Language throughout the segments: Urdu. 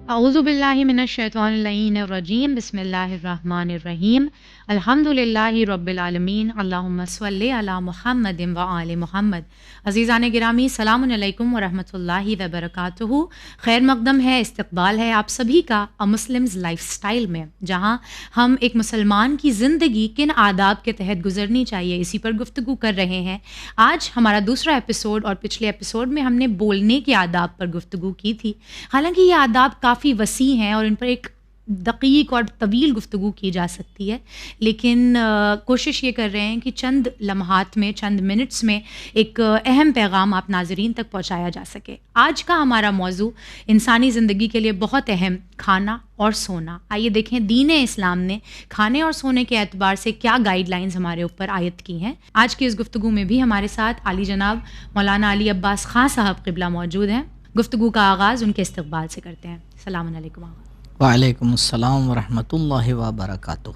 اعوذ باللہ من الشیطان اللعین الرجیم بسم اللہ الرحمن الرحیم الحمد للہ رب العالمین اللہم صلی علی محمد و آل محمد۔ عزیزان گرامی، السلام علیکم ورحمۃ اللہ وبرکاتہ۔ خیر مقدم ہے، استقبال ہے آپ سبھی کا مسلمز لائف سٹائل میں، جہاں ہم ایک مسلمان کی زندگی کن آداب کے تحت گزرنی چاہیے اسی پر گفتگو کر رہے ہیں۔ آج ہمارا دوسرا ایپیسوڈ، اور پچھلے ایپیسوڈ میں ہم نے بولنے کے آداب پر گفتگو کی تھی۔ حالانکہ یہ آداب کافی وسیع ہیں اور ان پر ایک دقیق اور طویل گفتگو کی جا سکتی ہے، لیکن کوشش یہ کر رہے ہیں کہ چند لمحات میں، چند منٹس میں ایک اہم پیغام آپ ناظرین تک پہنچایا جا سکے۔ آج کا ہمارا موضوع انسانی زندگی کے لیے بہت اہم، کھانا اور سونا۔ آئیے دیکھیں دین اسلام نے کھانے اور سونے کے اعتبار سے کیا گائیڈ لائنز ہمارے اوپر عائد کی ہیں۔ آج کی اس گفتگو میں بھی ہمارے ساتھ عالی جناب مولانا علی عباس خان صاحب قبلہ موجود ہیں۔ گفتگو کا آغاز ان کے استقبال سے کرتے ہیں۔ السلام علیکم۔ وعلیکم السلام ورحمۃ اللہ وبرکاتہ۔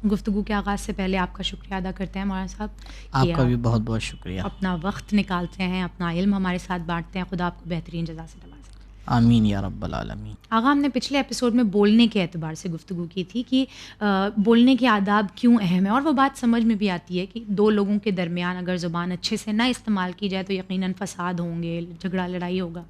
گفتگو کے آغاز سے پہلے آپ کا شکریہ ادا کرتے ہیں مولانا صاحب، آپ کا بھی بہت بہت شکریہ، اپنا وقت نکالتے ہیں، اپنا علم ہمارے ساتھ بانٹتے ہیں۔ خدا آپ کو بہترین جزا سے نوازے۔ آمین یا رب العالمین۔ آغا، ہم نے پچھلے ایپیسوڈ میں بولنے کے اعتبار سے گفتگو کی تھی کہ بولنے کے آداب کیوں اہم ہے، اور وہ بات سمجھ میں بھی آتی ہے کہ دو لوگوں کے درمیان اگر زبان اچھے سے نہ استعمال کی جائے تو یقیناً فساد ہوں گے، جھگڑا لڑائی ہوگا۔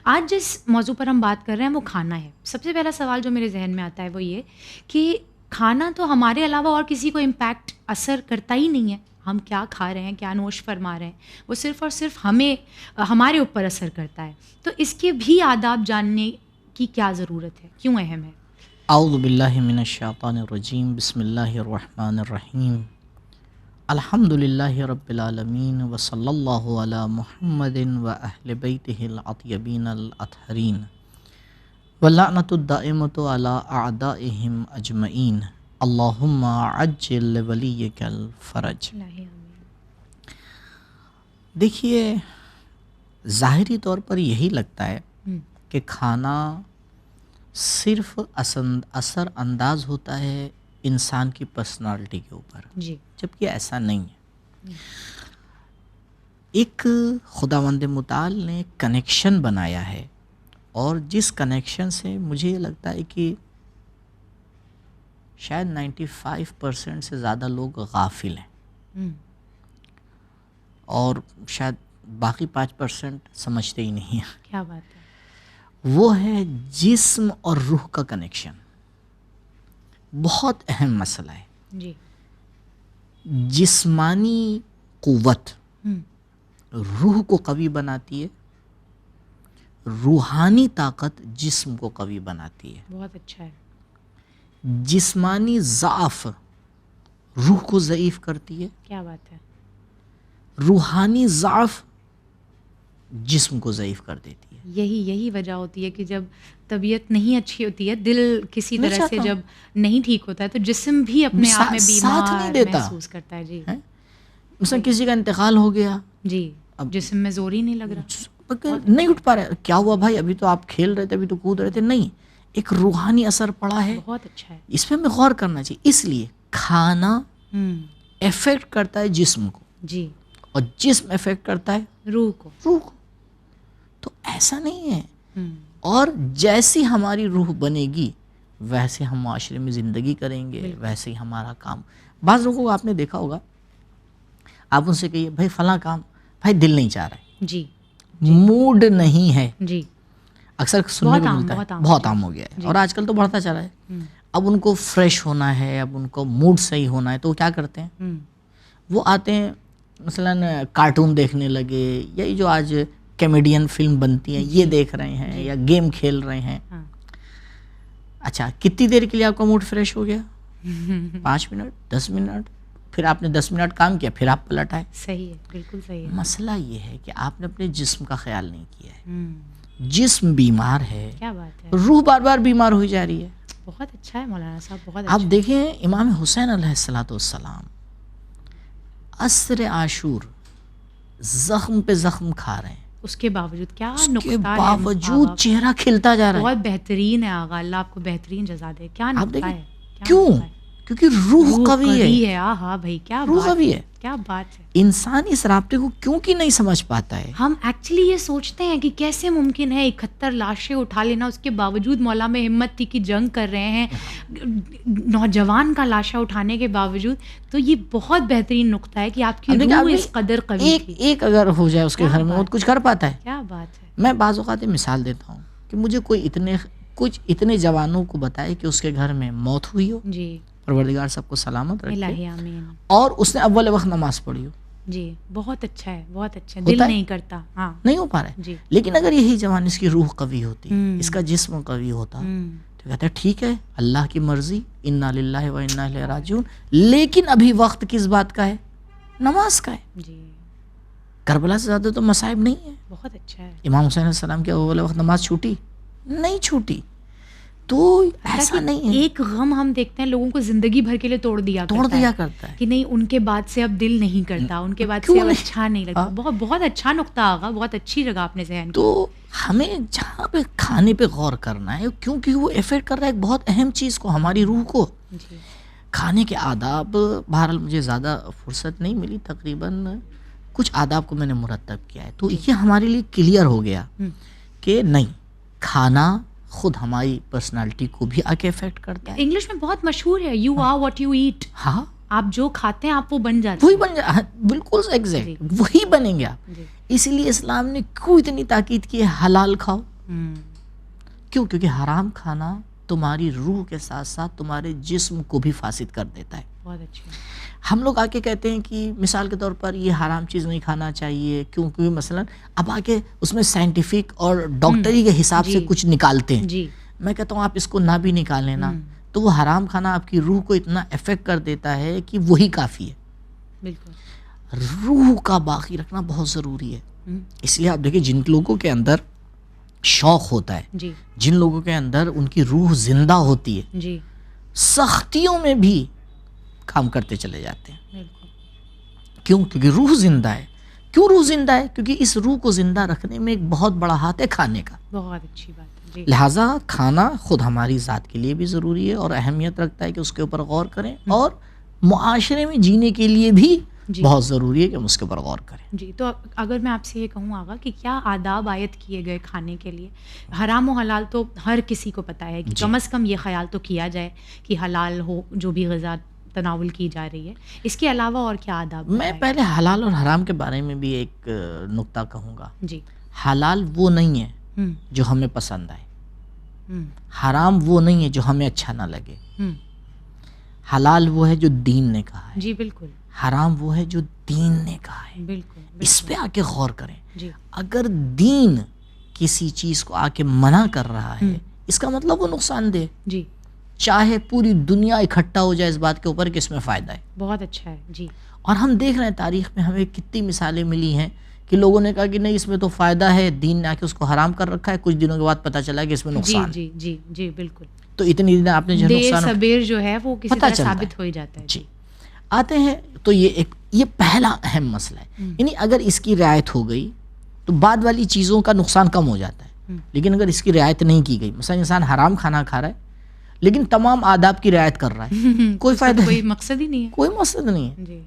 آج جس موضوع پر ہم بات کر رہے ہیں وہ کھانا ہے۔ سب سے پہلا سوال جو میرے ذہن میں آتا ہے وہ یہ کہ کھانا تو ہمارے علاوہ اور کسی کو امپیکٹ اثر کرتا ہی نہیں ہے۔ ہم کیا کھا رہے ہیں، کیا نوش فرما رہے ہیں، وہ صرف اور صرف ہمارے اوپر اثر کرتا ہے۔ تو اس کے بھی آداب جاننے کی کیا ضرورت ہے، کیوں اہم ہے؟ اعوذ باللہ من الشیطان الرجیم، بسم اللہ الرحمن الرحیم، الحمد للہ رب العالمین، وصلی اللہ علی محمد و اہل بیتہ الاطیبین الاطہرین، واللعنۃ الدائمۃ علی اعدائہم اجمعین، اللہم عجل لولیک الفرج۔ دیکھیے، ظاہری طور پر یہی لگتا ہے کہ کھانا صرف اثر انداز ہوتا ہے انسان کی پرسنالٹی کے اوپر، جی، جبکہ ایسا نہیں ہے۔ ایک خداوند متعال نے کنیکشن بنایا ہے، اور جس کنیکشن سے مجھے یہ لگتا ہے کہ شاید 95% سے زیادہ لوگ غافل ہیں، اور شاید باقی 5% سمجھتے ہی نہیں ہیں۔ کیا بات ہے؟ وہ ہے جسم اور روح کا کنیکشن۔ بہت اہم مسئلہ ہے۔ جی، جسمانی قوت روح کو قوی بناتی ہے، روحانی طاقت جسم کو قوی بناتی ہے۔ بہت اچھا ہے۔ جسمانی ضعف روح کو ضعیف کرتی ہے، کیا بات ہے؟ روحانی ضعف جسم کو ضعیف کر دیتی ہے۔ یہی وجہ ہوتی ہے کہ جب طبیعت نہیں اچھی ہوتی ہے، دل کسی طرح سے جب نہیں ٹھیک ہوتا ہے تو جسم بھی اپنے آپ میں بیمار محسوس کرتا ہے۔ جی، مثلا کسی کا انتقال ہو گیا، جی، اب جسم میں زور ہی نہیں لگ رہا، نہیں اٹھ پا رہا، کیا ہوا بھائی، ابھی تو آپ کھیل رہے تھے، ابھی تو کود رہے تھے، نہیں، ایک روحانی اثر پڑا ہے۔ بہت اچھا ہے، اس پہ ہمیں غور کرنا چاہیے۔ اس لیے کھانا افیکٹ کرتا ہے جسم کو، جی، اور جسم افیکٹ کرتا ہے روح کو۔ تو ایسا نہیں ہے، اور جیسی ہماری روح بنے گی ویسے ہم معاشرے میں زندگی کریں گے، ویسے ہی ہمارا کام۔ بعض لوگوں کو آپ نے دیکھا ہوگا، آپ ان سے کہیے بھائی فلاں کام، بھائی دل نہیں چاہ رہا ہے، جی، موڈ نہیں ہے، جی، اکثر سننے کو ملتا ہے، بہت عام ہو گیا ہے، اور آج کل تو بڑھتا چلا ہے۔ اب ان کو فریش ہونا ہے، اب ان کو موڈ صحیح ہونا ہے، تو وہ کیا کرتے ہیں، وہ آتے ہیں مثلاً کارٹون دیکھنے لگے، یا یہ جو آج کیمیڈین فلم بنتی ہیں یہ دیکھ رہے ہیں، یا گیم کھیل رہے ہیں۔ اچھا، کتنی دیر کے لیے آپ کا موڈ فریش ہو گیا؟ 5 منٹ، 10 منٹ، پھر آپ نے 10 منٹ کام کیا، پھر آپ پلٹ آئے۔ صحیح ہے، بالکل صحیح ہے۔ مسئلہ یہ ہے کہ آپ نے اپنے جسم کا خیال نہیں کیا ہے، جسم بیمار ہے، کیا بات ہے، روح بار بار بیمار ہوئی جا رہی ہے۔ بہت اچھا ہے مولانا صاحب، بہت اچھا۔ آپ دیکھیں امام حسین علیہ السلام عصر عاشور زخم پہ زخم کھا رہے ہیں، اس کے باوجود کیا اس نقطہ کے ہے، باوجود چہرہ کھلتا جا رہا ہے۔ بہت بہترین ہے آغا، اللہ آپ کو بہترین جزا دے۔ کیا نقطہ ہے، کیوں کیونکہ روح قوی ہے. ہاں بھائی کیا روح قوی ہے. کیا بات ہے. انسان اس رابطے کو کیونکہ نہیں سمجھ پاتا ہے. ہم ایکچولی یہ سوچتے ہیں کہ کیسے ممکن ہے 71 لاشیں اٹھا لینا, اس کے باوجود مولا میں ہمت تھی کہ جنگ کر رہے ہیں نوجوان کا لاشا اٹھانے کے باوجود. تو یہ بہت بہترین نقطہ ہے کہ آپ کی روح اس قدر قوی تھی. ایک اگر ہو جائے اس کے گھر میں وہ کچھ کر پاتا ہے. کیا بات ہے. میں بعض اوقات مثال دیتا ہوں کہ مجھے کوئی اتنے جوانوں کو بتائے کہ اس کے گھر میں موت ہوئی ہو, جی پروردگار سب کو سلامت رکھے, الہی آمین, اور اس نے اول وقت نماز پڑھی ہو. جی بہت اچھا ہے, بہت اچھا. دل نہیں کرتا, ہاں نہیں ہو پا رہا ہے. جی. لیکن اگر یہی جوان اس کی روح قوی ہوتی, اس کا جسم قوی ہوتا, تو کہتے ہیں ٹھیک ہے اللہ کی مرضی, انا للہ و انا الیہ راجعون, لیکن ابھی وقت کس بات کا ہے؟ نماز کا ہے. جی کربلا سے زیادہ تو مصائب نہیں ہے. بہت اچھا ہے. امام حسین علیہ السلام کی اول وقت نماز چھوٹی نہیں چھوٹی. تو ایسا نہیں ہے. ایک غم ہم دیکھتے ہیں لوگوں کو زندگی بھر کے لیے توڑ دیا کرتا ہے کہ نہیں ان کے بعد سے اب دل نہیں کرتا, ان کے بعد سے اب اچھا نہیں لگتا. بہت بہت اچھا نقطہ آگا, بہت اچھی جگہ آپ نے ذہن. تو ہمیں جہاں پہ کھانے پہ غور کرنا ہے, کیونکہ وہ افیکٹ کر رہا ہے ایک بہت اہم چیز کو, ہماری روح کو. کھانے کے آداب, بہرحال مجھے زیادہ فرصت نہیں ملی, تقریباً کچھ آداب کو میں نے مرتب کیا ہے. تو یہ ہمارے لیے کلیئر ہو گیا کہ نہیں, کھانا خود ہماری پرسنالٹی کو بھی آ کے افیکٹ کرتا ہے. انگلش میں بہت مشہور ہے, you are what you eat. ہاں, آپ جو کھاتے ہیں آپ وہ بن جاتے ہیں. وہی بن جا, بالکل ایگزیکٹ وہی بنیں گے آپ. اسی لیے اسلام نے کیوں اتنی تاکید کی ہے حلال کھاؤ. کیوں؟ کیونکہ حرام کھانا تمہاری روح کے ساتھ ساتھ تمہارے جسم کو بھی فاسد کر دیتا ہے. بہت اچھا. ہم لوگ آ کے کہتے ہیں کہ مثال کے طور پر یہ حرام چیز نہیں کھانا چاہیے, کیونکہ مثلا اب آ کے اس میں سائنٹیفک اور ڈاکٹری کے حساب سے کچھ نکالتے ہیں. جی میں کہتا ہوں آپ اس کو نہ بھی نکالیں نا, تو وہ حرام کھانا آپ کی روح کو اتنا افیکٹ کر دیتا ہے کہ وہی کافی ہے. بالکل. روح کا باقی رکھنا بہت ضروری ہے. اس لیے آپ دیکھیں جن لوگوں کے اندر شوق ہوتا ہے, جی جن لوگوں کے اندر ان کی روح زندہ ہوتی ہے, جی سختیوں میں بھی کام کرتے چلے جاتے ہیں. بالکل. کیوں؟ کیونکہ روح زندہ ہے. کیوں روح زندہ ہے؟ کیونکہ اس روح کو زندہ رکھنے میں ایک بہت بڑا ہاتھ ہے کھانے کا. بہت اچھی بات ہے. جی. لہٰذا کھانا خود ہماری ذات کے لیے بھی ضروری ہے اور اہمیت رکھتا ہے کہ اس کے اوپر غور کریں, اور معاشرے میں جینے کے لیے بھی بہت ضروری ہے کہ ہم اس کے اوپر غور کریں. جی. تو اگر میں آپ سے یہ کہوں آگا کہ کیا آداب عائد کیے گئے کھانے کے لیے, حرام و حلال تو ہر کسی کو پتہ ہے کہ کم از کم یہ خیال تو کیا جائے کہ حلال ہو جو بھی غذا تناول کی جا رہی ہے, اس کے علاوہ اور کیا آداب؟ میں پہلے حلال اور حرام کے بارے میں بھی ایک نقطہ کہوں گا. جی. حلال وہ نہیں ہے جو ہمیں پسند آئے, حرام وہ نہیں ہے جو ہمیں اچھا نہ لگے. حلال وہ ہے جو دین نے کہا ہے. جی بالکل. حرام وہ ہے جو دین نے کہا ہے. بالکل. اس پہ آ کے غور کریں. جی. اگر دین کسی چیز کو آ کے منع کر رہا ہے, اس کا مطلب وہ نقصان دہ. جی. چاہے پوری دنیا اکٹھا ہو جائے اس بات کے اوپر کہ اس میں فائدہ ہے. بہت اچھا ہے. جی. اور ہم دیکھ رہے ہیں تاریخ میں ہمیں کتنی مثالیں ملی ہیں کہ لوگوں نے کہا کہ نہیں اس میں تو فائدہ ہے, دین نے آ کے اس کو حرام کر رکھا ہے, کچھ دنوں کے بعد پتہ چلا کہ اس میں نقصان ہے. جی جی جی بالکل. تو اتنی دن آپ نے جو نقصان صبر جو ہے وہ کسی طرح ثابت ہو ہی جاتا ہے. جی. آتے ہیں تو یہ پہلا اہم مسئلہ ہے. یعنی اگر اس کی رعایت ہو گئی تو بعد والی چیزوں کا نقصان کم ہو جاتا ہے. لیکن اگر اس کی رعایت نہیں کی گئی, مثلا انسان حرام کھانا کھا رہا ہے لیکن تمام آداب کی رعایت کر رہا ہے, کوئی فائدہ, کوئی مقصد ہی نہیں ہے, کوئی مقصد نہیں ہے. جی.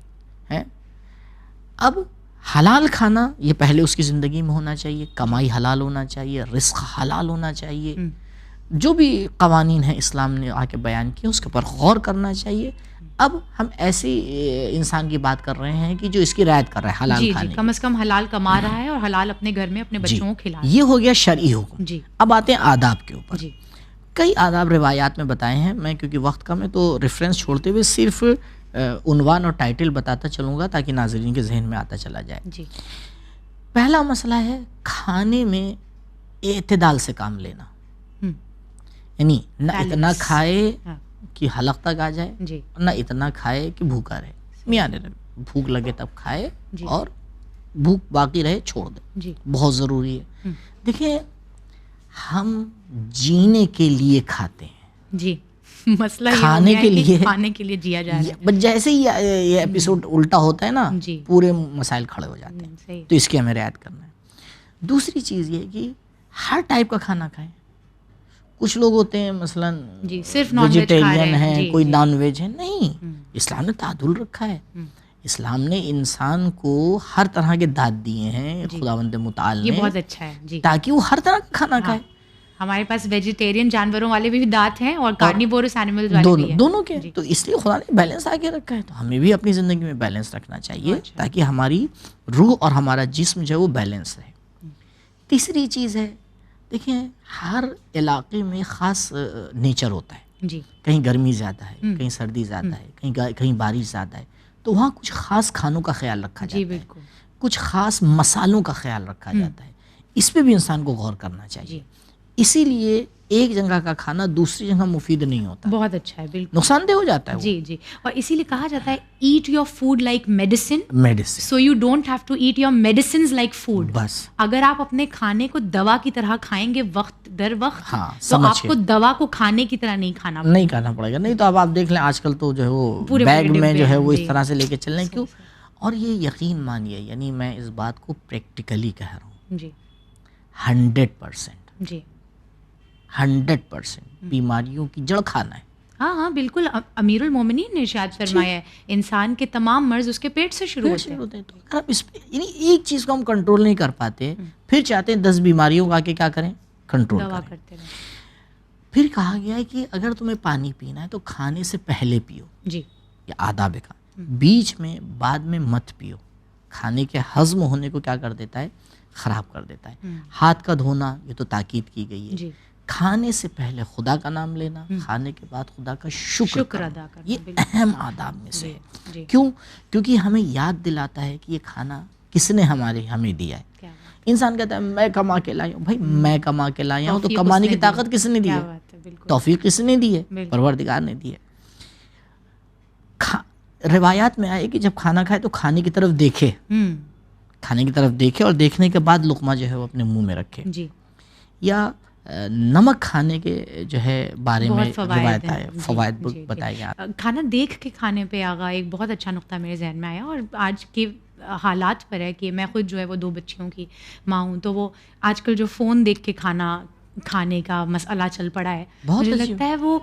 اب حلال کھانا یہ پہلے اس کی زندگی میں ہونا چاہیے, کمائی حلال ہونا چاہیے, رزق حلال ہونا چاہیے. جو بھی قوانین ہیں اسلام نے آ کے بیان کیے اس کے اوپر غور کرنا چاہیے. اب ہم ایسے انسان کی بات کر رہے ہیں کہ جو اس کی رعایت کر رہا ہے حلال کھانے, کم از کم حلال کما رہا ہے اور حلال اپنے گھر میں اپنے بچوں کو کھلا. یہ ہو گیا شرعی حکم. جی. اب آتے ہیں آداب کے اوپر. جی. کئی آداب روایات میں بتائے ہیں, میں کیونکہ وقت کم ہے تو ریفرنس چھوڑتے ہوئے صرف عنوان اور ٹائٹل بتاتا چلوں گا تاکہ ناظرین کے ذہن میں آتا چلا جائے. جی. پہلا مسئلہ ہے کھانے میں اعتدال سے کام لینا, یعنی نہ اتنا کھائے کہ حلق تک آ جائے, جی. نہ اتنا کھائے کہ بھوکا رہے. میاں بھوک لگے تب کھائے, اور بھوک باقی رہے چھوڑ دے. جی. بہت ضروری ہے. دیکھیں ہم جینے کے لیے کھاتے ہیں. جی. مسئلہ کھانے کے لیے, کھانے کے لیے جیا جا رہا ہے. جیسے ہی یہ ایپیسوڈ الٹا ہوتا ہے نا, پورے مسائل کھڑے ہو جاتے ہیں. تو اس کی ہمیں رعایت کرنا ہے. دوسری چیز یہ کہ ہر ٹائپ کا کھانا کھائیں, کچھ لوگ ہوتے ہیں مثلاً جی صرف نان ویج ویجیٹیرین ہیں، کوئی نان ویج ہے. نہیں، اسلام نے تعادل رکھا ہے. اسلام نے انسان کو ہر طرح کے دانت دیے ہیں خداوند متعال نے، یہ بہت اچھا ہے جی، تاکہ وہ ہر طرح کا کھانا کھائے. ہمارے پاس ویجیٹیرین جانوروں والے بھی دانت ہیں اور کارنیورس اینیملز والے بھی ہیں، دونوں کے. تو اس لیے خدا نے بیلنس آگے رکھا ہے. تو ہمیں بھی اپنی زندگی میں بیلنس رکھنا چاہیے تاکہ ہماری روح اور ہمارا جسم جو ہے وہ بیلنس رہے. تیسری چیز ہے، دیکھیں ہر علاقے میں خاص نیچر ہوتا ہے. جی کہیں گرمی زیادہ ہے، کہیں سردی زیادہ ہے، کہیں بارش زیادہ ہے. تو وہاں کچھ خاص کھانوں کا خیال رکھا جاتا ہے، بالکل کچھ خاص مسالوں کا خیال رکھا جاتا ہے. اس پہ بھی انسان کو غور کرنا چاہیے. اسی لیے ایک جگہ کا کھانا دوسری جگہ مفید نہیں ہوتا. بہت اچھا ہے، بالکل نقصان دہ ہو جاتا ہے. جی جی، اور اسی لیے کہا جاتا ہے eat your food like medicine so you don't have to eat your medicines like food. بس اگر آپ اپنے کھانے کو دوا کی طرح کھائیں گے وقت در وقت، تو آپ کو دوا کو کھانے کی طرح نہیں کھانا پڑے گا. نہیں تو اب آپ دیکھ لیں آج کل تو جو ہے وہ بیگ میں جو ہے وہ اس طرح سے لے کے چل رہے ہیں. کیوں؟ اور یہ یقین مانیے، یعنی میں اس بات کو پریکٹیکلی کہہ رہا ہوں جی، 100% جی 100% بیماریوں کی جڑ کھانا ہے. ہاں بالکل. امیر المومنین نے ارشاد فرمایا ہے انسان کے تمام مرض اس کے پیٹ سے شروع ہوتے ہیں. تو اگر آپ اس پہ یعنی ایک چیز کو ہم کنٹرول نہیں کر پاتے، پھر چاہتے ہیں 10 بیماریوں کا کے کیا کریں، کنٹرول کریں. پھر کہا گیا ہے کہ اگر تمہیں پانی پینا ہے تو کھانے سے پہلے پیو جی، یہ آداب کا. بیچ میں بعد میں مت پیو. کھانے کے ہضم ہونے کو کیا کر دیتا ہے، خراب کر دیتا ہے. ہاتھ کا دھونا، یہ تو تاکید کی گئی ہے. کھانے سے پہلے خدا کا نام لینا، کھانے کے بعد خدا کا شکر ادا کرنا، یہ اہم آداب میں سے ہے. کیوں؟ کیونکہ ہمیں یاد دلاتا ہے کہ یہ کھانا کس نے ہمیں دیا ہے. انسان کہتا ہے میں کما کے لایا ہوں. بھائی میں کما کے لایا ہوں تو کمانے کی طاقت کس نے دی ہے، توفیق کس نے دی ہے، پروردگار نے دی ہے. روایات میں آئے کہ جب کھانا کھائے تو کھانے کی طرف دیکھے، کھانے کی طرف دیکھے اور دیکھنے کے بعد لقمہ جو ہے وہ اپنے منہ میں رکھے. یا نمک کھانے کے جو ہے بارے میں روایت ہے، فوائد بتائے گئے. کھانا دیکھ کے کھانے پہ آگا ایک بہت اچھا نقطہ میرے ذہن میں آیا، اور آج کے حالات پر ہے کہ میں خود جو ہے وہ 2 بچیوں کی ماں ہوں، تو وہ آج کل جو فون دیکھ کے کھانے کا مسئلہ چل پڑا ہے، مجھے لگتا ہے وہ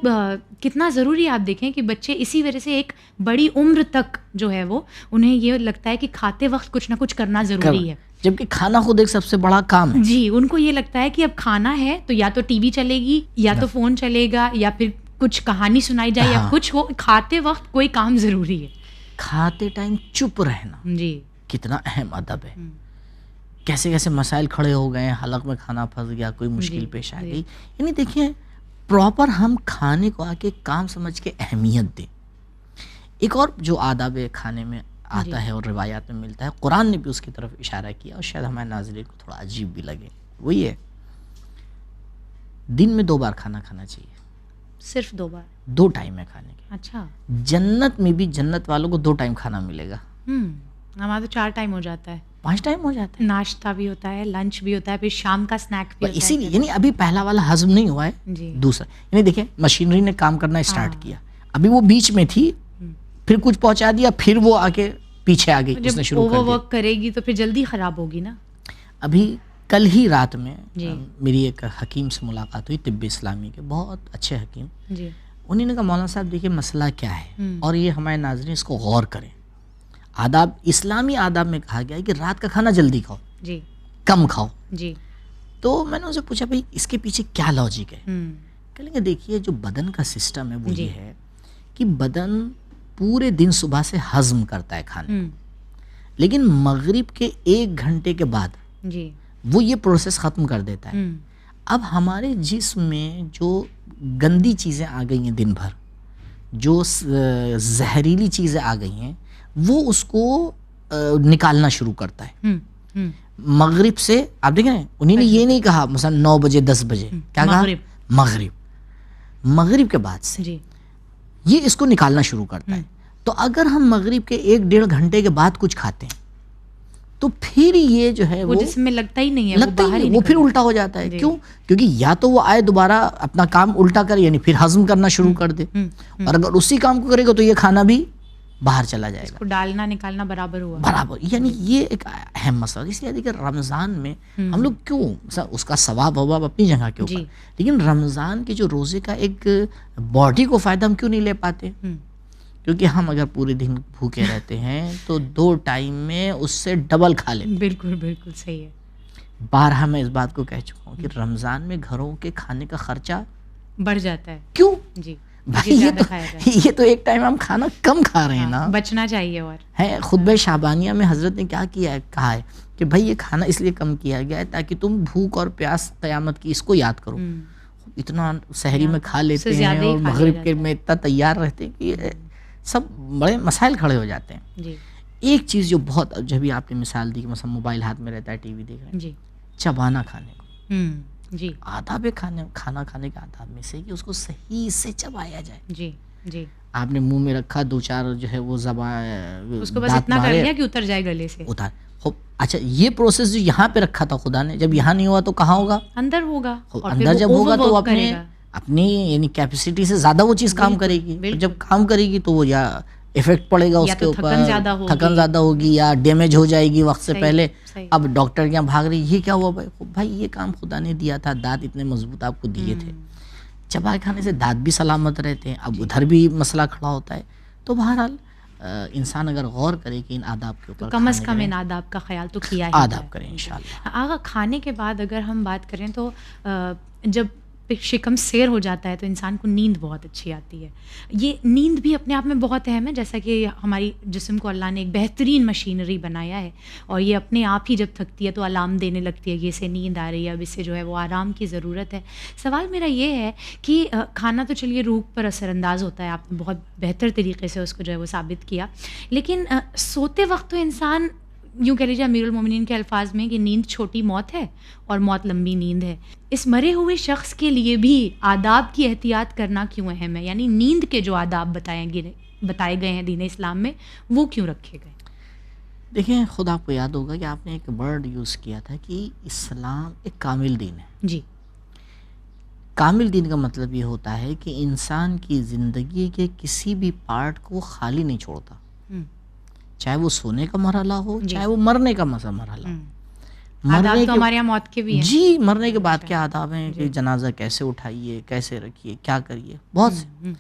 کتنا ضروری ہے. آپ دیکھیں کہ بچے اسی وجہ سے ایک بڑی عمر تک جو ہے وہ انہیں یہ لگتا ہے کہ کھاتے وقت کچھ نہ کچھ کرنا ضروری ہے، جبکہ کھانا خود ایک سب سے بڑا کام ہے. جی ان کو یہ لگتا ہے کہ اب کھانا ہے تو یا تو ٹی وی چلے گی، یا تو فون چلے گا، یا پھر کچھ کہانی سنائی جائے، یا کچھ ہو. کھاتے وقت کوئی کام ضروری ہے. کھاتے ٹائم چپ رہنا جی کتنا اہم ادب ہے. کیسے کیسے مسائل کھڑے ہو گئے ہیں، حلق میں کھانا پھنس گیا، کوئی مشکل پیش آ گئی. یعنی دیکھیں پراپر ہم کھانے کو آ کے کام سمجھ کے اہمیت دیں. ایک اور جو آداب کھانے میں آتا ہے اور روایات میں ملتا ہے، قرآن نے بھی اس کی طرف اشارہ کیا اور شاید ہمارے ناظرین کو تھوڑا عجیب بھی لگے. وہ یہ دن میں 2 بار کھانا کھانا چاہیے. صرف 2 بار؟ 2 ٹائم ہے کھانے کے. اچھا. جنت میں بھی جنت والوں کو 2 ٹائم کھانا ملے گا. ہمارا تو 4 ٹائم ہو جاتا ہے، 5 ٹائم ہو جاتا ہے. ناشتہ بھی ہوتا ہے، لنچ بھی ہوتا ہے، پھر شام کا اسنیک بھی ہوتا ہے. اسی لیے یعنی ابھی پہلا والا ہضم نہیں ہوا ہے. دوسرا یعنی دیکھیں مشینری نے کام کرنا اسٹارٹ کیا، ابھی وہ بیچ میں تھی، پھر کچھ پہنچا دیا، پھر وہ آگے پیچھے آ گئی، اس نے شروع کر دیا. اوور ورک کرے گی تو پھر جلدی خراب ہوگی نا. ابھی کل ہی رات میں میری ایک حکیم سے ملاقات ہوئی، طب اسلامی کے بہت اچھے حکیم. انہوں نے کہا مولانا صاحب دیکھیے مسئلہ کیا ہے، اور یہ ہمارے ناظرین اس کو غور کریں. آداب، اسلامی آداب میں کہا گیا ہے کہ رات کا کھانا جلدی کھاؤ، کم کھاؤ. تو میں نے ان سے پوچھا بھائی اس کے پیچھے کیا لاجک ہے. کہیں گے دیکھیے جو بدن کا سسٹم ہے وہ یہ ہے کہ بدن پورے دن صبح سے ہضم کرتا ہے کھانے، لیکن مغرب کے 1 گھنٹے کے بعد وہ یہ پروسیس ختم کر دیتا ہے. اب ہمارے جسم میں جو گندی چیزیں آ گئی ہیں دن بھر، جو زہریلی چیزیں آ گئی ہیں، وہ اس کو نکالنا شروع کرتا ہے. مغرب سے آپ دیکھیں انہوں نے یہ نہیں کہا مثلا 9 بجے 10 بجے، کیا کہا؟ مغرب کے بعد سے یہ اس کو نکالنا شروع کرتا ہے. تو اگر ہم مغرب کے 1-1.5 گھنٹے کے بعد کچھ کھاتے ہیں تو پھر یہ جو ہے وہ جسم میں لگتا ہی نہیں ہے، وہ پھر الٹا ہو جاتا ہے. کیوں؟ کیونکہ یا تو وہ آئے دوبارہ اپنا کام الٹا کرے، یعنی پھر ہضم کرنا شروع کر دے، اور اگر اسی کام کو کرے گا تو یہ کھانا بھی باہر چلا جائے گا. اس کو ڈالنا نکالنا برابر ہوا برابر. یعنی یہ ایک اہم مسئلہ. اس لیے دیکھیں رمضان میں ہم لوگ کیوں اس کا ثواب وواب اپنی جگہ کے اوپر, لیکن رمضان کے جو روزے کا ایک باڈی کو فائدہ ہم کیوں نہیں لے پاتے؟ کیونکہ ہم اگر پورے دن بھوکے رہتے ہیں تو 2 ٹائم میں اس سے ڈبل کھا لیتے. بالکل بالکل صحیح ہے. بارہا میں اس بات کو کہہ چکا ہوں کہ رمضان میں گھروں کے کھانے کا خرچہ بڑھ جاتا ہے. کیوں؟ جی بھائی یہ تو ایک ٹائم ہم کھانا کم کھا رہے ہیں نا, بچنا چاہیے. اور ہے خطبہ شعبانیہ میں حضرت نے کیا کیا ہے, کہا ہے کہ بھائی یہ کھانا اس لیے کم کیا گیا ہے تاکہ تم بھوک اور پیاس قیامت کی اس کو یاد کرو. اتنا سحری میں کھا لیتے ہیں اور مغرب کے میں اتنا تیار رہتے ہیں کہ سب بڑے مسائل کھڑے ہو جاتے ہیں. ایک چیز جو بہت, جب بھی آپ نے مثال دی کہ مثلا موبائل ہاتھ میں رہتا ہے, ٹی وی دیکھ رہے ہیں, چبانا کھانے کو. جی آداب ہے کھانا کھانے کے آداب میں سے کہ اس کو صحیح سے چبایا جائے. جی جی. آپ نے منہ میں رکھا 2-4 جو ہے وہ زبان اس کو بس اتنا کر لیا کہ اتر جائے گلے سے. اچھا یہ پروسیس جو یہاں پہ رکھا تھا خدا نے, جب یہاں نہیں ہوا تو کہاں ہوگا؟ اندر ہوگا. اندر جب ہوگا تو اپنی یعنی کیپیسٹی سے زیادہ وہ چیز کام کرے گی. جب کام کرے گی تو وہ یا افیکٹ پڑے گا اس کے اوپر, تھکن زیادہ ہوگی یا ڈیمیج ہو جائے گی وقت سے پہلے. اب ڈاکٹر کیا بھاگ رہی, یہ کیا ہوا بھائی یہ کام خدا نے دیا تھا, دانت اتنے مضبوط آپ کو دیے تھے, چبا کھانے سے دانت بھی سلامت رہتے ہیں. اب ادھر بھی مسئلہ کھڑا ہوتا ہے. تو بہرحال انسان اگر غور کرے کہ ان آداب کے اوپر, کم از کم ان آداب کا خیال تو کیا ہے. آداب کریں انشاءاللہ. آغا کھانے کے بعد اگر ہم بات کریں تو جب شکم سیر ہو جاتا ہے تو انسان کو نیند بہت اچھی آتی ہے. یہ نیند بھی اپنے آپ میں بہت اہم ہے, جیسا کہ ہماری جسم کو اللہ نے ایک بہترین مشینری بنایا ہے اور یہ اپنے آپ ہی جب تھکتی ہے تو الارم دینے لگتی ہے کہ اسے نیند آ رہی ہے, اب اسے جو ہے وہ آرام کی ضرورت ہے. سوال میرا یہ ہے کہ کھانا تو چلیے روح پر اثر انداز ہوتا ہے, آپ نے بہت بہتر طریقے سے اس کو جو ہے وہ ثابت کیا, لیکن سوتے وقت تو انسان یوں کہہ لیجیے امیر المومنین کے الفاظ میں کہ نیند چھوٹی موت ہے اور موت لمبی نیند ہے. اس مرے ہوئے شخص کے لیے بھی آداب کی احتیاط کرنا کیوں اہم ہے؟ یعنی نیند کے جو آداب بتائے گئے ہیں دین اسلام میں وہ کیوں رکھے گئے؟ دیکھیں خود آپ کو یاد ہوگا کہ آپ نے ایک ورڈ یوز کیا تھا کہ اسلام ایک کامل دین ہے. جی. کامل دین کا مطلب یہ ہوتا ہے کہ انسان کی زندگی کے کسی بھی پارٹ کو خالی نہیں چھوڑتا, چاہے وہ سونے کا مرحلہ ہو چاہے وہ مرنے کا مرحلہ ہو. آداب تو ہمارے یہاں موت کے بھی ہیں. جی, مرنے کے بعد کیا آداب ہیں کہ جنازہ کیسے اٹھائیے, کیسے رکھیے, کیا کریے, بہت سے.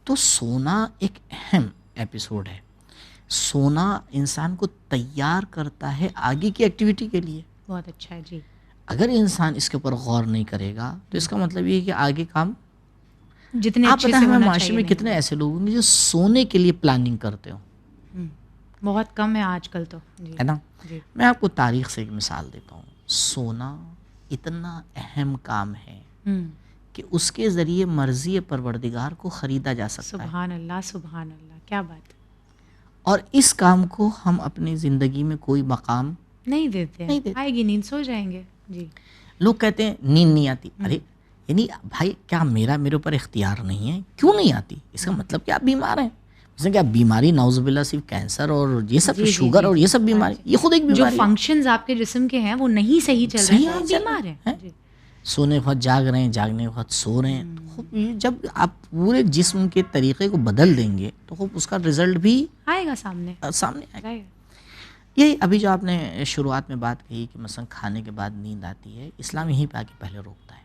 تو سونا ایک اہم ایپیسوڈ ہے. سونا انسان کو تیار کرتا ہے آگے کی ایکٹیویٹی کے لیے. بہت اچھا ہے. جی. اگر انسان اس کے اوپر غور نہیں کرے گا تو اس کا مطلب یہ ہے کہ آگے کام جتنے آپ پتہ ہے ہمیں معاشرے میں کتنے ایسے لوگ ہیں جو سونے کے لیے پلاننگ کرتے ہوں. بہت کم ہے آج کل تو, ہے نا. میں آپ کو تاریخ سے ایک مثال دیتا ہوں. سونا اتنا اہم کام ہے کہ اس کے ذریعے مرضی پروردگار کو خریدا جا سکتا ہے. سبحان اللہ سبحان اللہ, کیا بات. اور اس کام کو ہم اپنی زندگی میں کوئی مقام نہیں دیتے. آئے گی نیند سو جائیں گے. جی. لوگ کہتے ہیں نیند نہیں آتی. ارے یعنی بھائی کیا میرے اوپر اختیار نہیں ہے؟ کیوں نہیں آتی؟ اس کا مطلب کہ آپ بیمار ہیں. جیسے کہ آپ بیماری نعوذ باللہ صرف کینسر اور یہ سب شوگر اور یہ سب بیماری, یہ خود ایک بیماری. جو فنکشنز آپ کے جسم کے ہیں وہ نہیں صحیح چل رہے ہیں, آپ بیمار ہیں. سونے کے وقت جاگ رہے ہیں, جاگنے کے وقت سو رہے ہیں. جب آپ پورے جسم کے طریقے کو بدل دیں گے تو خوب اس کا رزلٹ بھی آئے گا سامنے آئے گا. یہی ابھی جو آپ نے شروعات میں بات کہی کہ مثلا کھانے کے بعد نیند آتی ہے, اسلام یہیں پہ آ کے پہلے روکتا ہے.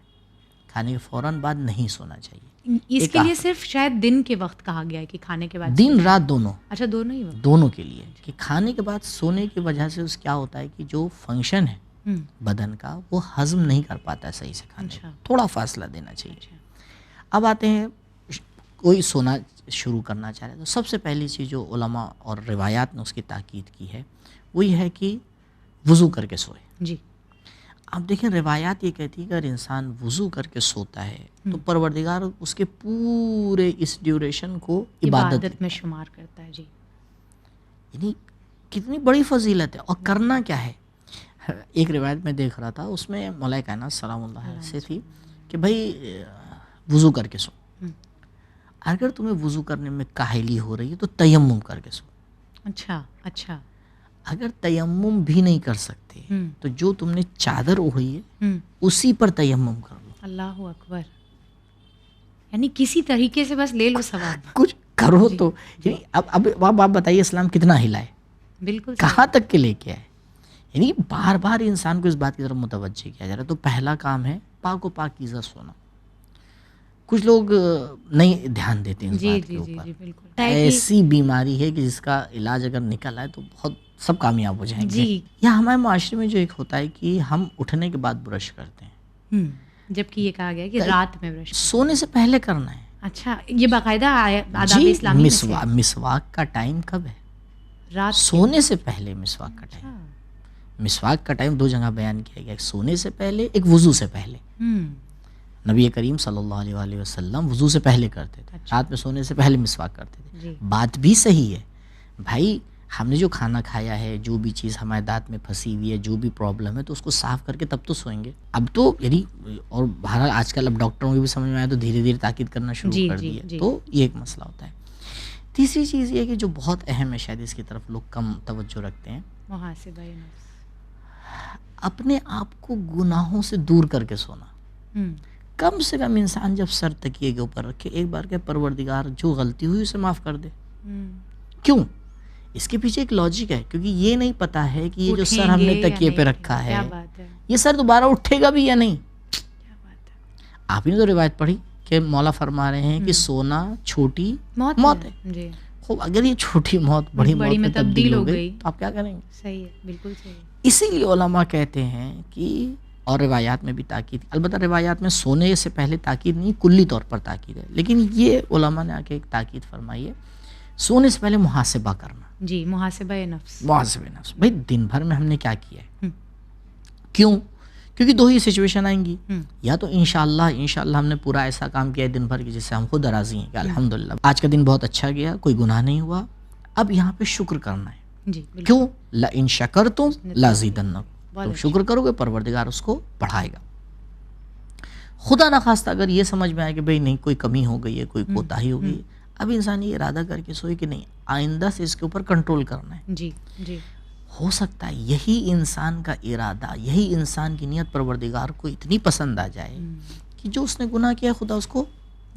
کھانے کے فوراً بعد نہیں سونا چاہیے. اس کے لیے صرف شاید دن کے وقت کہا گیا ہے کہ کھانے کے بعد, دن رات دونوں. اچھا دونوں ہی وقت, دونوں کے لیے کہ کھانے کے بعد سونے کی وجہ سے اس کیا ہوتا ہے کہ جو فنکشن ہے بدن کا وہ ہضم نہیں کر پاتا ہے صحیح سے کھانے, تھوڑا فاصلہ دینا چاہیے. اب آتے ہیں کوئی سونا شروع کرنا چاہ رہے تو سب سے پہلی چیز جو علماء اور روایات نے اس کی تاکید کی ہے وہ یہ ہے کہ وضو کر کے سوئے. جی. آپ دیکھیں روایات یہ کہتی ہے کہ اگر انسان وضو کر کے سوتا ہے تو پروردگار اس کے پورے اس ڈیوریشن کو عبادت میں شمار کرتا ہے. جی. یعنی کتنی بڑی فضیلت ہے. اور کرنا کیا ہے, ایک روایت میں دیکھ رہا تھا اس میں مولا کائنات سلام اللہ علیہ سے تھی کہ بھائی وضو کر کے سو, اگر تمہیں وضو کرنے میں کاہلی ہو رہی ہے تو تیمم کر کے سو. اچھا اچھا. اگر تیمم بھی نہیں کر سکتے تو جو تم نے چادر اوڑھی ہے اسی پر تیمم کر لو. اللہ اکبر. یعنی کسی طریقے سے بس لے لو ثواب. کرو تو اب آپ بتائیے اسلام کتنا ہلا ہے, بالکل کہاں تک کے لے کے آئے. یعنی بار بار انسان کو اس بات کی طرف متوجہ کیا جا رہا ہے. تو پہلا کام ہے پاک و پاکیزہ سونا. کچھ لوگ نہیں دھیان دیتے ہیں اس بات کے اوپر. ایسی بیماری ہے کہ جس کا علاج اگر نکل آئے تو بہت سب کامیاب ہو جائیں گے. یا ہمارے معاشرے میں جو ایک ہوتا ہے کہ ہم اٹھنے کے بعد برش کرتے ہیں, جبکہ یہ کہا گیا کہ رات میں برش سونے سے پہلے کرنا ہے. اچھا, یہ باقاعدہ آداب اسلامی میں سے. مسواک کا ٹائم کب ہے؟ رات. سونے سے پہلے مسواک کا ٹائم. مسواک کا ٹائم 2 جگہ بیان کیا گیا, ایک سونے سے پہلے, ایک وضو سے پہلے. نبی کریم صلی اللہ علیہ وآلہ وسلم وضو سے پہلے کرتے تھے, رات میں سونے سے پہلے مسواک کرتے تھے. بات بھی صحیح ہے بھائی, ہم نے جو کھانا کھایا ہے, جو بھی چیز ہمارے دانت میں پھنسی ہوئی ہے, جو بھی پرابلم ہے, تو اس کو صاف کر کے تب تو سوئیں گے. اب تو یعنی اور بہرحال آج کل اب ڈاکٹروں کو بھی سمجھ میں آیا تو دھیرے دھیرے تاکید کرنا شروع کر دی ہے. تو یہ ایک مسئلہ ہوتا ہے. تیسری چیز یہ کہ جو بہت اہم ہے, شاید اس کی طرف لوگ کم توجہ رکھتے ہیں, محاسبہ نفس. اپنے آپ کو گناہوں سے دور کر کے سونا. کم سے کم انسان جب سر تکیے کے اوپر رکھے, ایک بار کہ پروردگار جو غلطی ہوئی اسے معاف کر دے. کیوں؟ اس کے پیچھے ایک لاجک ہے, کیونکہ یہ نہیں پتا ہے کہ یہ جو سر ہم نے تکیے پہ رکھا ہے یہ سر دوبارہ اٹھے گا بھی یا نہیں. آپ نے تو روایت پڑھی کہ مولا فرما رہے ہیں کہ سونا چھوٹی موت ہے. خوب, اگر یہ چھوٹی موت بڑی موت میں تبدیل ہو گئی تو آپ کیا کریں گے؟ صحیح ہے, بالکل صحیح. اسی لیے علماء کہتے ہیں کہ, اور روایات میں بھی تاکید, البتہ روایات میں سونے سے پہلے تاکید نہیں, کلی طور پر تاکید ہے, لیکن یہ علماء نے آ کے ایک تاکید فرمائی ہے سونے سے پہلے محاسبہ کرنا. جی, محاسبہ نفس. محاسبہ نفس. بھائی دن بھر میں ہم نے کیا کیا ہے, کیوں؟ کیونکہ 2 ہی سچویشن آئیں گی, یا تو انشاءاللہ ہم نے پورا ایسا کام کیا ہے دن بھر کی جس سے ہم خود راضی ہیں کہ الحمدللہ آج کا دن بہت اچھا گیا, کوئی گناہ نہیں ہوا. اب یہاں پہ شکر کرنا ہے. کیوں؟ لئن شکرتم لازیدنکم, تم شکر کرو گے پروردگار اس کو بڑھائے گا. خدا نخواستہ اگر یہ سمجھ میں آئے کہ بھئی نہیں کوئی کمی ہو گئی ہے, کوئی کوتاہی ہو گئی ہے, اب انسان یہ ارادہ کر کے سوئے کہ نہیں آئندہ سے اس کے اوپر کنٹرول کرنا ہے. جی جی. ہو سکتا ہے یہی انسان کا ارادہ, یہی انسان کی نیت پروردگار کو اتنی پسند آ جائے کہ جو اس نے گناہ کیا خدا اس کو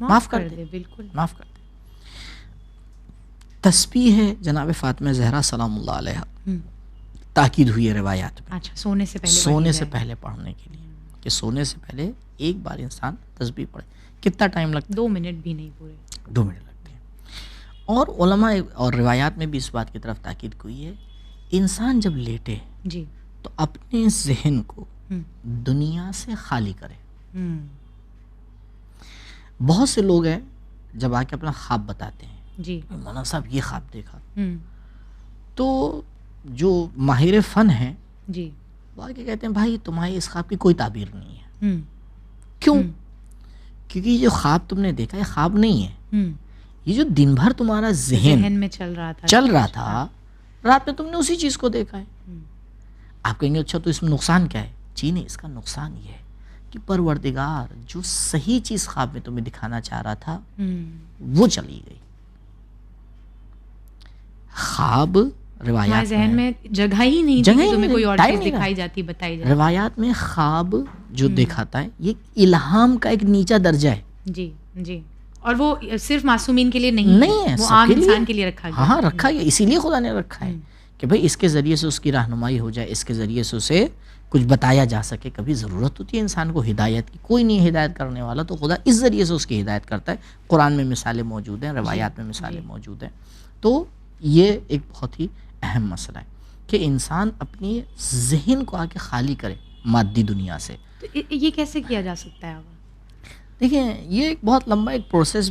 معاف کر دے. بالکل معاف کر دے. تسبیح ہے جناب فاطمہ زہرا سلام اللہ علیہ, تاکید ہوئی ہے روایات میں. اچھا, سونے سے پہلے پڑھنے کے لیے, کہ سونے سے پہلے ایک بار انسان تسبیح پڑھے. کتنا ٹائم لگتا ہے؟ 2 منٹ بھی نہیں پورے. 2 منٹ لگتے ہیں. اور علماء اور روایات میں بھی اس بات کی طرف تاکید ہوئی ہے, انسان جب لیٹے جی تو اپنے ذہن کو دنیا سے خالی کرے. بہت سے لوگ ہیں جب آ کے اپنا خواب بتاتے ہیں, جی مولانا صاحب یہ خواب دیکھا, تو جو ماہر فن ہیں جی وہ آ کے کہتے ہیں بھائی تمہاری اس خواب کی کوئی تعبیر نہیں ہے. کیوں؟ کیونکہ یہ جو خواب تم نے دیکھا یہ خواب نہیں ہے, یہ جو دن بھر تمہارا ذہن میں چل رہا تھا رات میں تم نے اسی چیز کو دیکھا ہے. آپ کہیں گے اچھا تو اس میں نقصان کیا ہے؟ جی نہیں, اس کا نقصان یہ ہے کہ پروردگار جو صحیح چیز خواب میں تمہیں دکھانا چاہ رہا تھا وہ چلی گئی. خواب روایات ذہن میں جگہ ہی نہیں تھی کہ تمہیں کوئی اور چیز دکھائی جاتی, بتائی جاتی. روایات میں خواب جو دکھاتا ہے یہ الہام کا ایک نیچا درجہ ہے. جی جی. اور وہ صرف معصومین کے لیے نہیں ہے, وہ عام انسان کے لیے رکھا گیا. ہاں رکھا گیا, اسی لیے خدا نے رکھا ہے کہ بھئی اس کے ذریعے سے اس کی رہنمائی ہو جائے, اس کے ذریعے سے اسے کچھ بتایا جا سکے. کبھی ضرورت ہوتی ہے انسان کو ہدایت کی, کوئی نہیں ہدایت کرنے والا, تو خدا اس ذریعے سے اس کی ہدایت کرتا ہے. قرآن میں مثالیں موجود ہیں, روایات میں مثالیں موجود ہیں. تو یہ ایک بہت ہی اہم مسئلہ ہے کہ انسان اپنی ذہن کو آ کے خالی کرے مادی دنیا سے. تو یہ کیسے کیا جا سکتا ہے؟ دیکھیں یہ ایک بہت لمبا ایک پروسیس,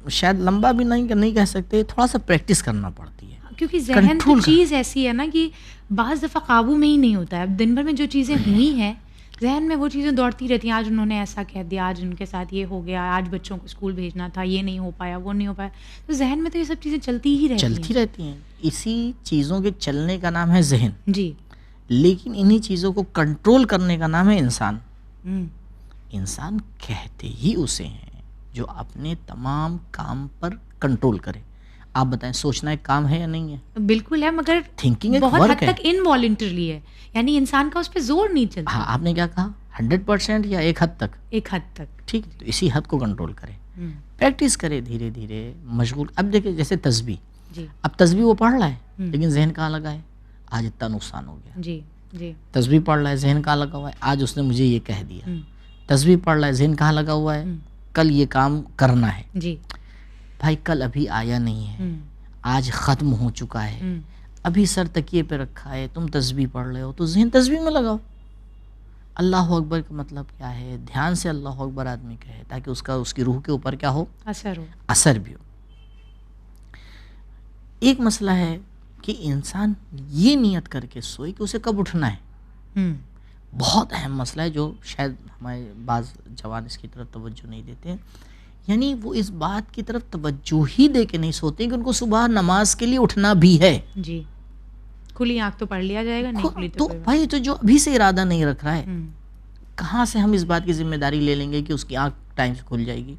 شاید لمبا بھی نہیں کہہ سکتے, تھوڑا سا پریکٹس کرنا پڑتی ہے. کیونکہ ذہن تو چیز ایسی ہے نا کہ بعض دفعہ قابو میں ہی نہیں ہوتا ہے. اب دن بھر میں جو چیزیں ہوئی ہیں ذہن میں وہ چیزیں دوڑتی رہتی ہیں. آج انہوں نے ایسا کہہ دیا, آج ان کے ساتھ یہ ہو گیا, آج بچوں کو اسکول بھیجنا تھا, یہ نہیں ہو پایا, وہ نہیں ہو پایا. تو ذہن میں تو یہ سب چیزیں چلتی ہی رہتی ہیں. اسی چیزوں کے چلنے کا نام ہے ذہن. جی. لیکن انہی چیزوں کو کنٹرول کرنے کا نام ہے انسان. انسان کہتے ہی اسے ہیں جو اپنے تمام کام پر کنٹرول کرے. آپ بتائیں سوچنا ایک کام ہے یا نہیں ہے؟ بالکل ہے, مگر تھنکنگ بہت حد تک انوالنٹرلی ہے, یعنی انسان کا اس پہ زور نہیں چلتا. ہاں, آپ نے کیا کہا؟ 100% یا ایک حد تک؟ ایک حد تک. ٹھیک ہے, تو اسی حد کو کنٹرول کریں, پریکٹس کرے دھیرے دھیرے مشغول. اب دیکھیں جیسے تسبیح, اب تسبیح وہ پڑھ رہا ہے لیکن ذہن کہاں لگا ہے, آج اتنا نقصان ہو گیا. جی جی. تسبیح پڑھ رہا ہے, ذہن کہاں لگا ہوا ہے, آج اس نے مجھے یہ کہہ دیا. تسبیح پڑھ رہا ہے, ذہن کہاں لگا ہوا ہے, کل یہ کام کرنا ہے. جی بھائی کل ابھی آیا نہیں ہے, آج ختم ہو چکا ہے, ابھی سر تکیے پہ رکھا ہے, تم تسبیح پڑھ رہے ہو تو ذہن تسبیح میں لگاؤ. اللہ اکبر کا مطلب کیا ہے, دھیان سے اللہ اکبر آدمی کہے تاکہ اس کی روح کے اوپر کیا ہو, اثر بھی ہو. ایک مسئلہ ہے کہ انسان یہ نیت کر کے سوئے کہ اسے کب اٹھنا ہے. بہت اہم مسئلہ ہے جو شاید ہمارے بعض جوان اس کی طرف توجہ نہیں دیتے ہیں. یعنی وہ اس بات کی طرف توجہ ہی دے کے نہیں سوتے کہ ان کو صبح نماز کے لیے اٹھنا بھی ہے. جی, کھلی آنکھ تو پڑھ لیا جائے گا, نہیں کھلی تو بھائی تو جو ابھی سے ارادہ نہیں رکھ رہا ہے, کہاں سے ہم اس بات کی ذمہ داری لے لیں گے کہ اس کی آنکھ ٹائم سے کھل جائے گی.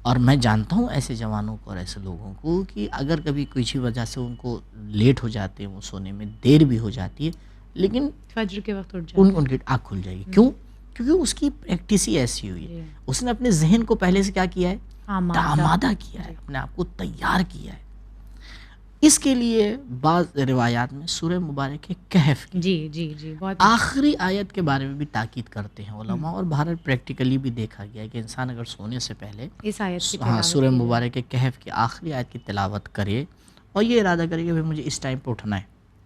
اور میں جانتا ہوں ایسے جوانوں کو اور ایسے لوگوں کو کہ اگر کبھی کسی وجہ سے ان کو لیٹ ہو جاتے ہیں, وہ سونے میں دیر بھی ہو جاتی ہے, لیکن فجر کے وقت اٹھ جاتے ہیں, ان کی آنکھ کھل جائے گی. کیوں؟ کیونکہ اس کی پریکٹس ہی ایسی ہوئی ہے. اس نے اپنے ذہن کو پہلے سے کیا کیا ہے, آمادہ کیا ہے, اپنے آپ کو تیار کیا ہے. اس کے لیے بعض روایات میں سورہ مبارک کہف کی آخری آیت کے بارے میں بھی تاکید کرتے ہیں علماء, اور بہرحال پریکٹیکلی بھی دیکھا گیا ہے کہ انسان اگر سونے سے پہلے اس آیت سورہ مبارک کہف کی آخری آیت کی تلاوت کرے اور یہ ارادہ کرے کہ مجھے اس ٹائم پہ اٹھنا ہے,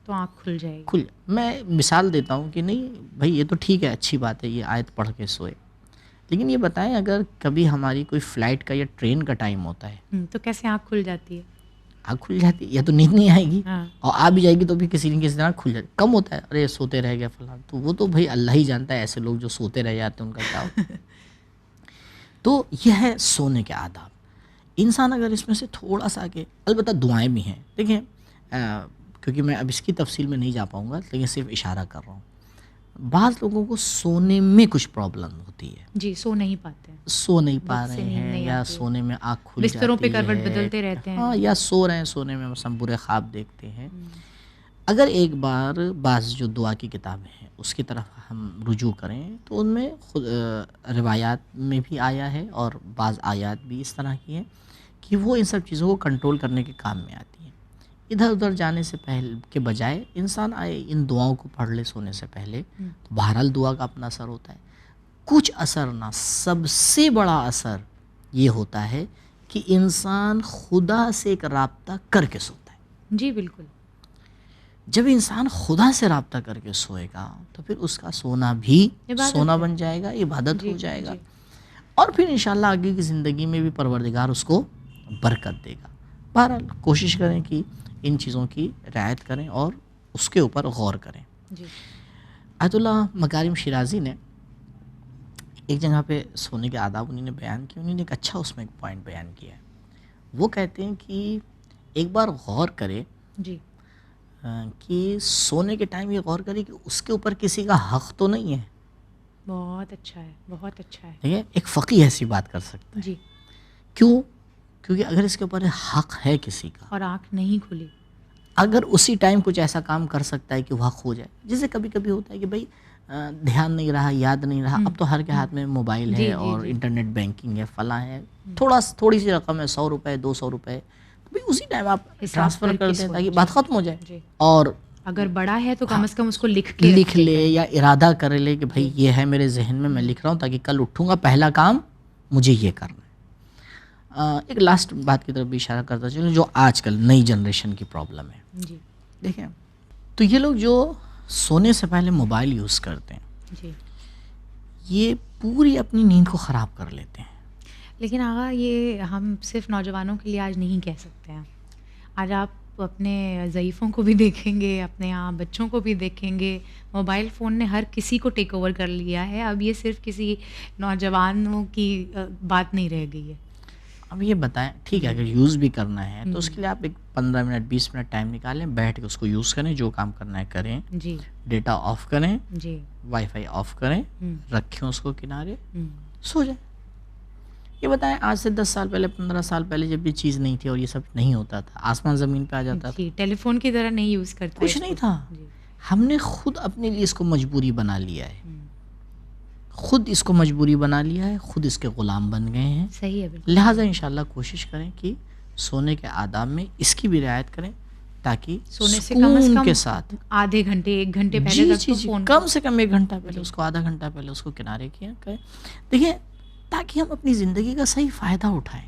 تو آنکھ کھل جائے گی. میں مثال دیتا ہوں کہ نہیں بھائی یہ تو ٹھیک ہے, اچھی بات ہے, یہ آیت پڑھ کے سوئے, لیکن یہ بتائیں اگر کبھی ہماری کوئی فلائٹ کا یا ٹرین کا ٹائم ہوتا ہے تو کیسے آنکھ کھل جاتی ہے؟ آنکھ کھل جاتی ہے, یا تو نیند نہیں آئے گی, اور آ بھی جائے گی تو بھی کسی نہ کسی طرح کھل جاتی. کم ہوتا ہے ارے سوتے رہ گیا فلاں, تو وہ تو بھائی اللہ ہی جانتا ہے ایسے لوگ جو سوتے رہ جاتے ہیں ان کا کیا ہوتا ہے. تو یہ ہے سونے کے آداب. انسان اگر اس میں سے تھوڑا سا کہ البتہ دعائیں بھی ہیں. دیکھیں کیونکہ میں اب اس کی تفصیل میں نہیں جا پاؤں گا, لیکن صرف اشارہ کر رہا ہوں. بعض لوگوں کو سونے میں کچھ پرابلم ہوتی ہے, جی سو نہیں پاتے ہیں, سو نہیں پا رہے ہیں, یا سونے میں آنکھ کھل جاتی ہے, بستروں پہ کروٹ بدلتے رہتے ہیں, ہاں, یا سو رہے ہیں سونے میں مثلا برے خواب دیکھتے ہیں. اگر ایک بار بعض جو دعا کی کتابیں ہیں اس کی طرف ہم رجوع کریں تو ان میں خود روایات میں بھی آیا ہے, اور بعض آیات بھی اس طرح کی ہیں کہ وہ ان سب چیزوں کو کنٹرول کرنے کے کام میں آتی ہیں. ادھر ادھر جانے سے پہلے کے بجائے انسان آئے ان دعاؤں کو پڑھ لے سونے سے پہلے, تو بہرحال دعا کا اپنا اثر ہوتا ہے. کچھ اثر نہ, سب سے بڑا اثر یہ ہوتا ہے کہ انسان خدا سے ایک رابطہ کر کے سوتا ہے. جی بالکل. جب انسان خدا سے رابطہ کر کے سوئے گا تو پھر اس کا سونا بھی سونا بن جائے گا, عبادت ہو جائے گا, اور پھر انشاءاللہ آگے کی زندگی میں بھی پروردگار اس کو برکت دے گا. بہرحال کوشش کریں کہ ان چیزوں کی رعایت کریں اور اس کے اوپر غور کریں. آیت اللہ مکارم شیرازی نے ایک جگہ پہ سونے کے آداب انہوں نے بیان کیے, انہوں نے ایک اچھا اس میں ایک پوائنٹ بیان کیا ہے. وہ کہتے ہیں کہ ایک بار غور کرے کہ سونے کے ٹائم یہ غور کرے کہ اس کے اوپر کسی کا حق تو نہیں ہے. بہت اچھا ہے, بہت اچھا ہے. ٹھیک ہے, ایک فقیہ ایسی بات کر سکتا ہے. کیوں؟ کیونکہ اگر اس کے اوپر حق ہے کسی کا اور آنکھ نہیں کھلی, اگر اسی ٹائم کچھ ایسا کام کر سکتا ہے کہ وہ حق ہو جائے, جیسے کبھی کبھی ہوتا ہے کہ بھائی دھیان نہیں رہا, یاد نہیں رہا, اب تو ہر کے ہاتھ میں موبائل ہے اور انٹرنیٹ بینکنگ ہے, فلاں ہے, تھوڑی سی رقم ہے, 100 روپے 200 روپے, تو اسی ٹائم آپ ٹرانسفر کر دیں تاکہ بات ختم ہو جائے. اور اگر بڑا ہے تو کم از کم اس کو لکھ لے یا ارادہ کر لے کہ بھائی یہ ہے میرے ذہن میں لکھ رہا ہوں تاکہ کل اٹھوں گا پہلا کام مجھے یہ کرنا ہے. ایک لاسٹ بات کی طرف بھی اشارہ کرتا چلوں جو آج کل نئی جنریشن کی پرابلم ہے. دیکھیں تو یہ لوگ جو سونے سے پہلے موبائل یوز کرتے ہیں یہ پوری اپنی نیند کو خراب کر لیتے ہیں. لیکن آغا یہ ہم صرف نوجوانوں کے لیے آج نہیں کہہ سکتے ہیں. آج آپ اپنے ضعیفوں کو بھی دیکھیں گے, اپنے یہاں بچوں کو بھی دیکھیں گے, موبائل فون نے ہر کسی کو ٹیک اوور کر لیا ہے. اب یہ صرف کسی نوجوانوں کی بات نہیں رہ گئی ہے. اب یہ بتائیں ٹھیک ہے, اگر یوز بھی کرنا ہے تو اس کے لیے آپ ایک 15 منٹ 20 منٹ ٹائم نکالیں, بیٹھ کے اس کو یوز کریں, جو کام کرنا ہے کریں, ڈیٹا آف کریں, وائی فائی آف کریں, رکھیں اس کو کنارے, سو جائیں. یہ بتائیں آج سے 10 سال پہلے 15 سال پہلے جب یہ چیز نہیں تھی اور یہ سب نہیں ہوتا تھا, آسمان زمین پہ آ جاتا تھا, ٹیلی فون کی طرح نہیں یوز کرتا, کچھ نہیں تھا. ہم نے خود اپنے لیے اس کو مجبوری بنا لیا ہے. خود اس کو مجبوری بنا لیا ہے, خود اس کے غلام بن گئے ہیں. صحیح ہے بالکل. لہٰذا انشاءاللہ کوشش کریں کہ سونے کے آداب میں اس کی بھی رعایت کریں, تاکہ سونے سے کم از سکون کم کے ساتھ آدھے گھنٹے 1 گھنٹے پہلے تک تو فون کم سے کم 1 گھنٹہ پہلے اس کو, آدھا گھنٹہ پہلے اس کو کنارے کیا کریں. دیکھیں, تاکہ ہم اپنی زندگی کا صحیح فائدہ اٹھائیں.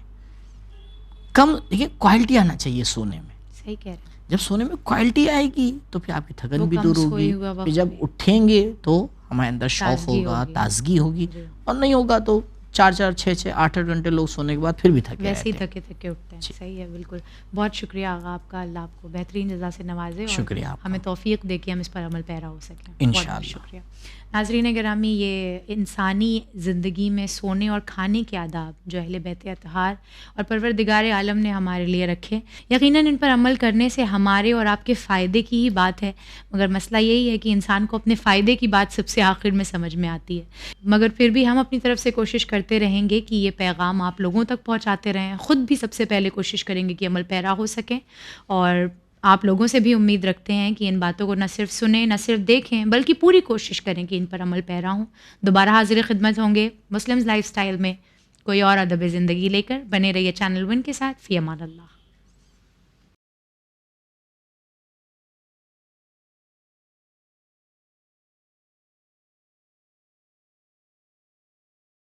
دیکھیں کوالٹی آنا چاہیے سونے میں. صحیح کہہ رہے ہیں. جب سونے میں کوالٹی آئے گی تو پھر آپ کی تھکن بھی دور ہوگی, پھر جب اٹھیں گے تو ہمارے اندر شوق ہوگا, تازگی ہوگی. اور نہیں ہوگا تو 4-4, 6-6, 8-8 گھنٹے لوگ سونے کے بعد پھر بھی تھکے ویسے ہی تھکے اٹھتے ہیں. صحیح ہے بالکل. بہت شکریہ آغا آپ کا, اللہ آپ کو بہترین جزا سے نوازے, اور شکریہ, ہمیں توفیق دے کہ ہم اس پر عمل پیرا ہو سکیں انشاءاللہ. شکریہ. ناظرین گرامی, یہ انسانی زندگی میں سونے اور کھانے کے آداب جو اہل بیت اطہار اور پروردگار عالم نے ہمارے لیے رکھے, یقیناً ان پر عمل کرنے سے ہمارے اور آپ کے فائدے کی ہی بات ہے. مگر مسئلہ یہی ہے کہ انسان کو اپنے فائدے کی بات سب سے آخر میں سمجھ میں آتی ہے. مگر پھر بھی ہم اپنی طرف سے کوشش کرتے رہیں گے کہ یہ پیغام آپ لوگوں تک پہنچاتے رہیں. خود بھی سب سے پہلے کوشش کریں گے کہ عمل پیرا ہو سکیں, اور آپ لوگوں سے بھی امید رکھتے ہیں کہ ان باتوں کو نہ صرف سنیں, نہ صرف دیکھیں, بلکہ پوری کوشش کریں کہ ان پر عمل پیرا ہوں. دوبارہ حاضر خدمت ہوں گے مسلمز لائف سٹائل میں کوئی اور ادب زندگی لے کر. بنے رہیے چینل ون کے ساتھ. فی امان اللہ.